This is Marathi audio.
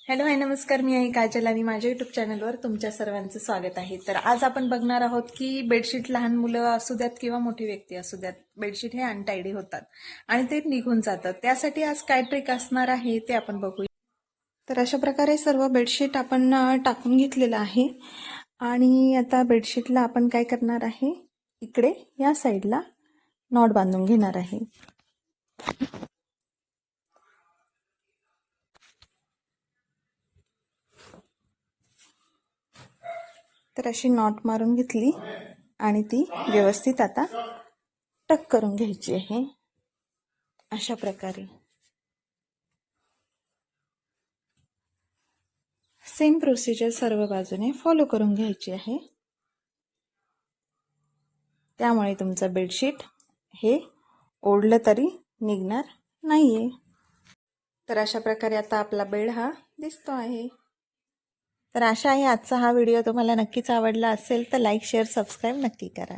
हॅलो हाय नमस्कार, मी आहे काजल आणि माझ्या यूट्यूब चॅनलवर तुमच्या सर्वांचं स्वागत आहे। तर आज आपण बघणार आहोत की बेडशीट लहान मुलं असू द्यात किंवा मोठी व्यक्ती असू द्यात, बेडशीट हे अनटायडी होतात आणि ते निघून जातात। त्यासाठी आज काय ट्रिक असणार आहे ते आपण बघूया। तर अशा प्रकारे सर्व बेडशीट आपण टाकून घेतलेलं आहे आणि आता बेडशीटला आपण काय करणार आहे, इकडे या साईडला नॉट बांधून घेणार आहे। तर अशी नॉट मारून घेतली आणि ती व्यवस्थित आता टक करून घ्यायची आहे। अशा प्रकारे सेम प्रोसिजर सर्व बाजूने फॉलो करून घ्यायची आहे। त्यामुळे तुमचं बेडशीट हे ओढलं तरी निघणार नाहीये। तर अशा प्रकारे आता आपला बेड हा दिसतो आहे। तर आशा आहे आजचा हा व्हिडिओ तुम्हाला नक्कीच आवडला असेल तर लाईक शेअर सबस्क्राईब नक्की करा।